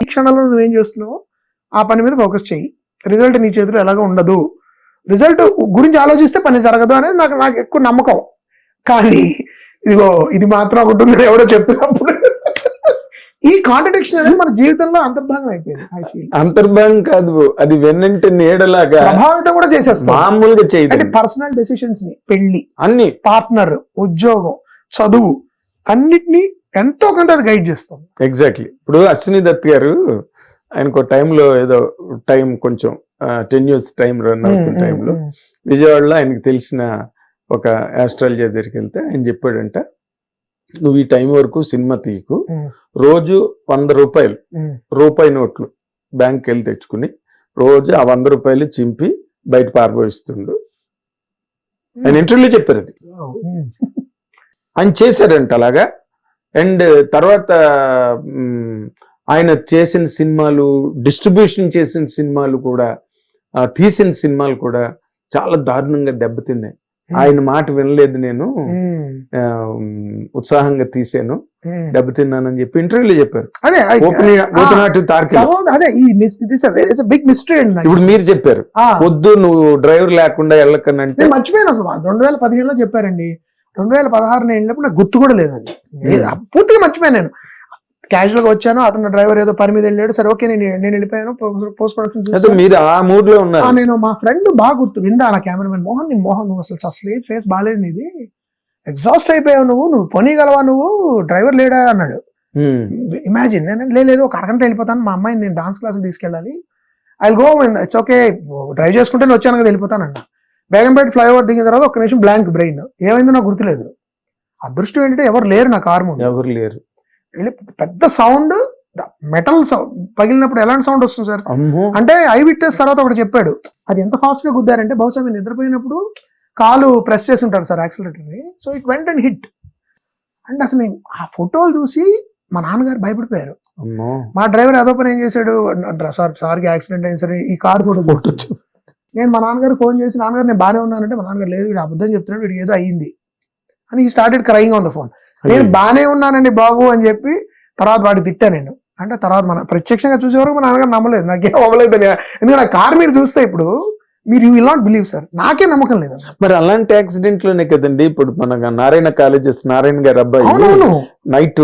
ఈ క్షణంలో నువ్వేం చేస్తున్నావు ఆ పని మీద ఫోకస్ చెయ్యి, రిజల్ట్ నీ చేతిలో ఎలాగో ఉండదు, రిజల్ట్ గురించి ఆలోచిస్తే పని జరగదు అనేది నాకు ఎక్కువ నమ్మకం. కానీ ఇదిగో ఇది మాత్రం ఒకటి ఉంది ఎవడో చెప్తున్నప్పుడు ఈ కాంట్రడిక్షన్ అనేది మన జీవితంలో అంతర్భాగం అయిపోయింది. అంతర్భాగం కాదు, అది వెన్నంటే నీడలాగా ప్రభావితం కూడా చేసేస్తాం మామూలుగా చేయదు. పర్సనల్ డెసిషన్స్ ని, పెళ్లి, అన్ని, పార్ట్నర్, ఉద్యోగం, చదువు అన్నిటినీ ఎంతో కొంత అది గైడ్ చేస్తాం. ఎగ్జాక్ట్లీ. ఇప్పుడు అశ్విని దత్ గారు ఆయనకు టైంలో ఏదో టైం కొంచెం 10 years టైం రన్ అవుతున్న టైంలో విజయవాడలో ఆయనకు తెలిసిన ఒక ఆస్ట్రాలజీ దగ్గరికి వెళ్తే ఆయన చెప్పాడంట, నువ్వు ఈ టైం వరకు సినిమా తీయకు, రోజు 100 రూపాయలు రూపాయి నోట్లు బ్యాంక్కి వెళ్ళి తెచ్చుకుని రోజు ఆ 100 రూపాయలు చింపి బయట పారబోయిస్తుండు. ఆయన ఇంటర్వ్యూలో చెప్పారు అది. ఆయన చేశారంట అలాగా. అండ్ తర్వాత ఆయన చేసిన సినిమాలు, డిస్ట్రిబ్యూషన్ చేసిన సినిమాలు కూడా, తీసిన సినిమాలు కూడా చాలా దారుణంగా దెబ్బతిన్నాయి. ఆయన మాట వినలేదు, నేను ఉత్సాహంగా తీసాను, దెబ్బతిన్నానని చెప్పి ఇంటర్వ్యూలో చెప్పారు. ఇప్పుడు మీరు చెప్పారు వద్దు నువ్వు డ్రైవర్ లేకుండా వెళ్ళకనంటే మర్చిపోయాను అసలు. 2015లో చెప్పారండి, 2016 వెళ్ళినప్పుడు నాకు గుర్తు కూడా లేదండి, పూర్తిగా మర్చిపోయాను. నేను క్యాజువల్ గా వచ్చాను, అతను డ్రైవర్ ఏదో పని మీద వెళ్ళాడు, సరే ఓకే నేను వెళ్ళిపోయాను. పోస్ట్ ప్రొడక్షన్ మీరు ఆ మూడ్ లో ఉన్నారు. నేను మా ఫ్రెండ్ బాగా గుర్తు విందా నా కెమెరామెన్ మోహన్ నువ్వు అసలు ఫేస్ బాగాలేదు, నీది ఎగ్జాస్ట్ అయిపోయావు, నువ్వు పోనీగలవా, నువ్వు డ్రైవర్ లేడా అన్నాడు. ఇమాజిన్, నేను లేదు ఒక అరగంట వెళ్ళిపోతాను, మా అమ్మాయిని నేను డాన్స్ క్లాస్కి తీసుకెళ్ళాలి, I go, it's okay, drive చేసుకుంటే నేను వచ్చాను కదా వెళ్ళిపోతానన్న. బేగంపేట ఫ్లైఓవర్ దిగిన తర్వాత ఒక్క నిమిషం బ్లాంక్ బ్రెయిన్, ఏమైందో నాకు గుర్తులేదు. అదృష్టం ఏంటంటే ఎవరు లేరు నా కారు ముందు, ఎవరు లేరు. పెద్ద సౌండ్, మెటల్ పగిలినప్పుడు ఎలాంటి సౌండ్ వస్తుంది సార్ అంటే ఐ విట్నెస్ తర్వాత ఒకటి చెప్పాడు, అది ఎంత ఫాస్ట్ గా గుద్దారంటే బహుశా మీరు నిద్రపోయినప్పుడు కాలు ప్రెస్ చేసి ఉంటారు సార్ యాక్సిలరేటర్ ని, so it went and hit. అంటే అసలు నేను ఆ ఫోటోలు చూసి మా నాన్నగారు భయపడిపోయారు. మా డ్రైవర్ అదో పని ఏం చేశాడు, సార్కి యాక్సిడెంట్ అయింది సరే ఈ కార్ ఫోటో నేను మా నాన్నగారు ఫోన్ చేసి, నాన్నగారు నేను బాగానే ఉన్నానంటే, మా నాన్నగారు లేదు వీడు అబద్ధం చెప్తున్నాడు, వీడికి ఏదో అయ్యింది అని ఈ started crying on the phone. నేను బాగానే ఉన్నానండి బాబు అని చెప్పి తర్వాత వాడికి తిట్టా నేను. అంటే తర్వాత మన ప్రత్యక్షంగా చూసే వరకు మా నాన్నగారు నమ్మలేదు, నాకేం అవ్వలేదు అని. ఎందుకంటే ఆ కార్ మీరు చూస్తే ఇప్పుడు మీరు you will not believe sir, నాకే నమ్మకం లేదు. మరి అలాంటి యాక్సిడెంట్ లోనే కదండి ఇప్పుడు మన నారాయణ కాలేజెస్ నారాయణ గారు అబ్బాయి నైట్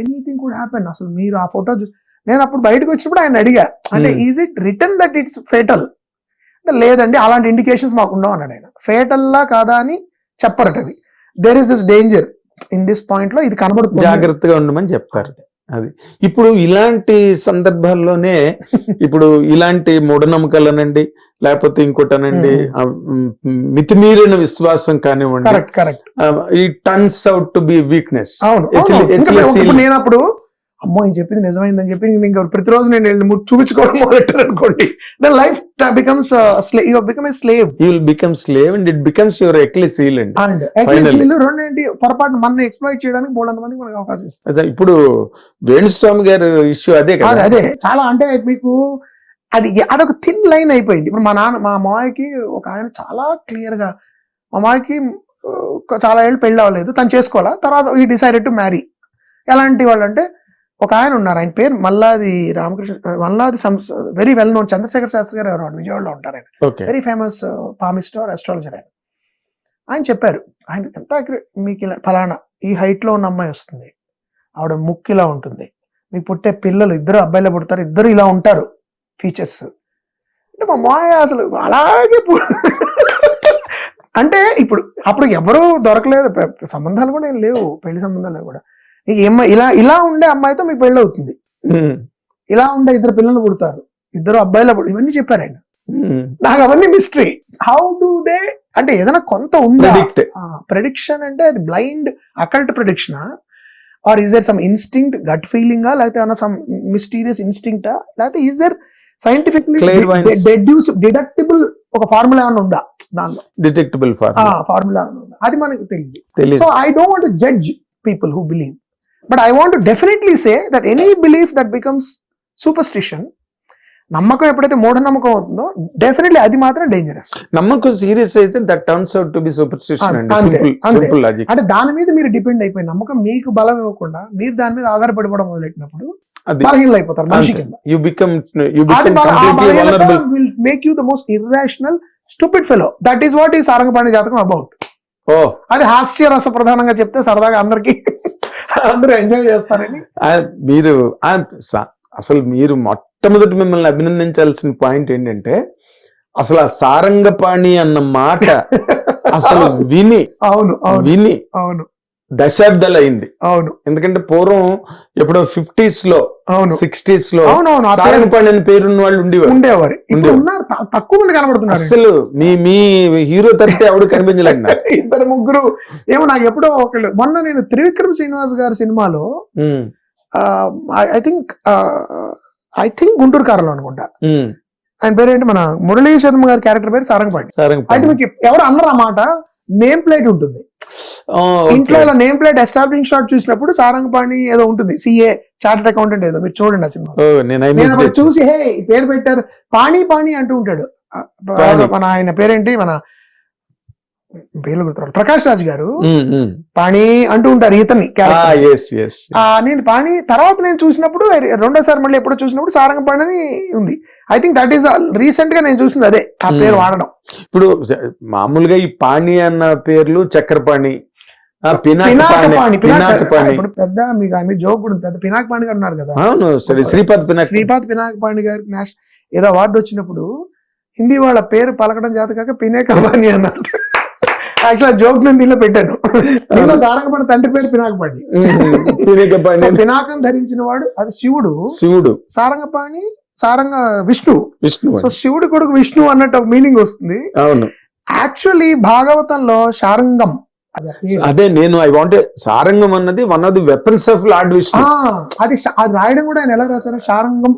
ఎనీథింగ్ కుడ్ హ్యాపెన్. అసలు మీరు ఆ ఫోటో చూసి నేను అప్పుడు బయటకు వచ్చినప్పుడు ఆయన అడిగా, అంటే is it return that it's fatal? లేదండి అలాంటి ఇండికేషన్స్ మాకు ఉండవు అన్నాడు ఆయన. ఫేటల్లా కాదా అని చెప్పరట అవి. There is this danger in this point లో, ఇది కనబడుతుంది, జాగ్రత్తగా ఉండమని చెప్తారు. అది ఇప్పుడు ఇలాంటి సందర్భాల్లోనే ఇప్పుడు ఇలాంటి మూఢనమ్మకాలనండి, లేకపోతే ఇంకోటనండి, మితిమీరిన విశ్వాసం కానివ్వండి, ఈ turns out to B weakness. నేను అప్పుడు అమ్మో నేను చెప్పింది నిజమైందని చెప్పి ఇంకా ప్రతిరోజు నేను చూపించుకోవడం మొదలెట్టాను అనుకోండి, life becomes you become a slave. You will become slave and it becomes your Achilles heel. And Achilles heel రెండేంటి పొరపాటు మన ఎక్స్ప్లాయిట్ చేయడానికి బోల్డంత మందికి మనకు అవకాశం ఇస్తుంది. అదే ఇప్పుడు వేణుస్వామి గారు ఇష్యూ అదే కదా. అదే చాలా, అంటే మీకు అదొక థిన్ లైన్ అయిపోయింది. ఇప్పుడు మా మామయ్యకి ఒక ఆయన చాలా క్లియర్ గా, మా మామయ్యకి చాలా ఏళ్ళు పెళ్లి అవ్వలేదు, తను చేసుకోవాలా, తర్వాత ఈ డిసైడెడ్ టు మ్యారీ. ఎలాంటి వాళ్ళు అంటే ఒక ఆయన ఉన్నారు, ఆయన పేరు Malladi Ramakrishna, Malladi very well known, Chandrasekhar Sastri గారు ఎవరు విజయవాడలో ఉంటారు ఆయన, వెరీ ఫేమస్ పామిస్ట్ ఆస్ట్రాలజర్ ఆయన. ఆయన చెప్పారు, ఆయన ఎంత మీకు ఇలా ఫలానా ఈ హైట్ లో ఉన్న అమ్మాయి వస్తుంది, ఆవిడ ముక్కు ఇలా ఉంటుంది, మీకు పుట్టే పిల్లలు ఇద్దరు అబ్బాయిలో పుడతారు, ఇద్దరు ఇలా ఉంటారు ఫీచర్స్. అంటే మా మాయ అసలు అలాగే అంటే ఇప్పుడు అప్పుడు ఎవరు దొరకలేదు, సంబంధాలు కూడా ఏం లేవు, పెళ్లి సంబంధాలు కూడా. ఇలా ఉండే అమ్మాయితో మీకు పెళ్ళి అవుతుంది, ఇలా ఉండే ఇద్దరు పిల్లలు పుడతారు, ఇద్దరు అబ్బాయిల ఇవన్నీ చెప్పారు ఆయన. నాకు అవన్నీ మిస్టరీ. హౌ డూ దే, అంటే ఏదైనా కొంత ఉందా ప్రెడిక్షన్? అంటే అది బ్లైండ్ అకల్ట్ ప్రెడిక్షనా, or is there some instinct gut ఫీలింగా, లేకపోతే ఏమైనా సమ్ మిస్టీరియస్ ఇన్స్టింక్టా, లేకపోతే ఈస్ దేర్ సైంటిఫిక్లీ డిడక్టిబుల్ ఒక ఫార్ములా ఏమైనా ఉందా దానిలో? డిటెక్టబుల్ ఫార్ములా అది మనకి తెలియదు. So I don't want to judge people who believe, but I want to definitely say that any belief that becomes superstition, నమ్మకం ఎప్పుడైతే మూఢ నమ్మకం అవుతుందో డెఫినెట్లీ అది మాత్రం డేంజరస్. నమ్మకం సీరియస్ అయితే that turns out to be superstition అండి. Simple logic. అంటే దాని మీద మీరు డిపెండ్ అయిపోయి నమ్మకం మీకు బలం ఇవ్వకుండా మీరు దాని మీద ఆధారపడిపోవడం మొదలెట్టినప్పుడు అది బలహీనలు అయిపోతారు మనిషి కింద. You become completely vulnerable, will make you the most irrational stupid fellow. That is what ఈ సారంగపాణి జాతకం అబౌట్. ఓ అది హాస్యరస ప్రధానంగా చెప్తే సరదాగా అందరికి అందరూ ఎంజాయ్ చేస్తారని. మీరు అసలు మీరు మొట్టమొదటి మిమ్మల్ని అభినందించాల్సిన పాయింట్ ఏంటంటే అసలు ఆ సారంగపాణి అన్న మాట అసలు విని అవును విని అవును దశాబ్దాలు అయింది. అవును ఎందుకంటే పూర్వం ఎప్పుడో 50s లో అవును 60s లో అవునవును సారంగపాణి అని పేరున్న వాళ్ళు ఉండేవారు. ఇప్పుడు ఉన్నారు, తక్కువ మంది కనబడుతున్నారు. అసలు మీ హీరో తప్పితే ఎవడు కనిపించలేదు నాకు. ఇద్దరు ముగ్గురు ఏమో నాకు ఎప్పుడో ఒకళ్ళు. మొన్న నేను త్రివిక్రమ్ శ్రీనివాస్ గారి సినిమాలో ఐ థింక్ గుంటూరు కారంలో అనుకుంటా, ఆయన పేరు ఏంటి, మన మురళీ శర్మ గారి క్యారెక్టర్ పేరు సారంగపాణి. అయితే మీకు ఎవరు అన్నారు ఆ మాట, నేమ్ ప్లేట్ ఉంటుంది ఇంట్లో, ఇలా నేమ్ ప్లేట్ ఎస్టాబ్లిష్ షాట్ చూసినప్పుడు సారంగపాణి ఏదో ఉంటుంది, సిఏ చార్టెడ్ అకౌంటెంట్ ఏదో, మీరు చూడండి ఆ సినిమా. నేను చూసి హే పేరు పెట్టారు పాణి పాణి అంటూ ఉంటాడు. మన ఆయన పేరేంటి, మన పేర్లు గుర్తురాడు, ప్రకాష్ రాజ్ గారు పాణి అంటూ ఉంటారు ఇతన్ని. నేను పాణి తర్వాత నేను చూసినప్పుడు రెండోసారి మళ్ళీ ఎప్పుడో చూసినప్పుడు సారంగపాణి అని ఉంది. I think that is recent గా నేను చూసింది అదే ఆ పేరు వాడడం. ఇప్పుడు మామూలుగా ఈ పాణి అన్న పేర్లు చక్రపాణి, పినాకపాణి ఇప్పుడు పెద్ద మీకు జోక్ కూడా పెద్ద పినాకపాణి గారు ఉన్నారు కదా. అవును, శ్రీపాద్ పినాకపాణి గారికి ఏదో అవార్డు వచ్చినప్పుడు హిందీ వాళ్ళ పేరు పలకడం చేత కాక పినాకపాణి అన్నారు. యాక్చువల్ జోక్ నేను దీనిలో పెట్టాను. దీనిలో సారంగపాణి తండ్రి పేరు పినాకపాణి. పినాకం ధరించిన వాడు అది శివుడు. సారంగపాణి విష్ణు. సో శివుడు కొడుకు విష్ణు అన్నట్టు మీనింగ్ వస్తుంది. అవును, యాక్చువల్లీ భాగవతంలో శారంగం అదే నేను ఐ వాంట్ సారంగం అన్నది one of the weapons of lord Vishnu. అది రాయడం కూడా ఆయన ఎలా రాశారు, శారంగం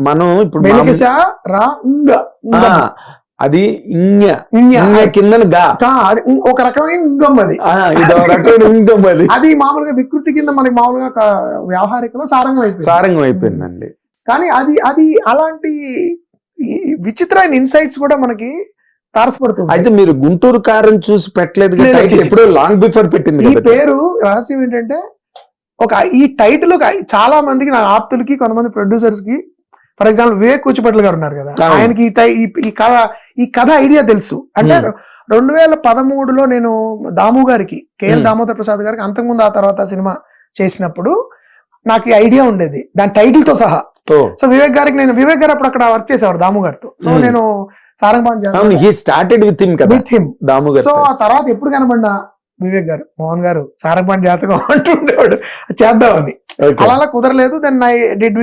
మనం ఇప్పుడు అది కింద ఒక రకమైన ఇంగం, అది ఇదో రకమైన ఇంగం. అది మామూలుగా వికృతి కింద మనకి మామూలుగా వ్యవహారికంలో సారంగం అయిపోయిందండి. కానీ అది అలాంటి విచిత్రమైన ఇన్సైట్స్ కూడా మనకి తారసపడుతుంది. అయితే మీరు గుంటూరు కారం చూసి పెట్టలేదు, ఎప్పుడో లాంగ్ బిఫోర్ పెట్టింది. ఈ పేరు రహస్యం ఏంటంటే ఈ టైటిల్ చాలా మందికి, నా ఆప్తులకి, కొంతమంది ప్రొడ్యూసర్స్ కి, ఫర్ ఎగ్జాంపుల్ వివేక్ కూచిపట్ల గారు ఉన్నారు కదా, ఆయనకి ఈ కథ ఐడియా తెలుసు. అంటే 2013లో నేను దాము గారికి, కేఎల్ దామోదర్ ప్రసాద్ గారికి అంతకుముందు ఆ తర్వాత సినిమా చేసినప్పుడు నాకు ఈ ఐడియా ఉండేది దాని టైటిల్ తో సహా. సో వివేక్ గారు అప్పుడు అక్కడ వర్క్ చేసేవారు దాము గారితో. సో నేను సారంగపాణి సో ఆ తర్వాత ఎప్పుడు కనబడినా వివేక్ గారు, మోహన్ గారు సారంగపాణి జాతకం అంటుండేవాడు, చేద్దామని. అలా కుదరలేదు. Then I did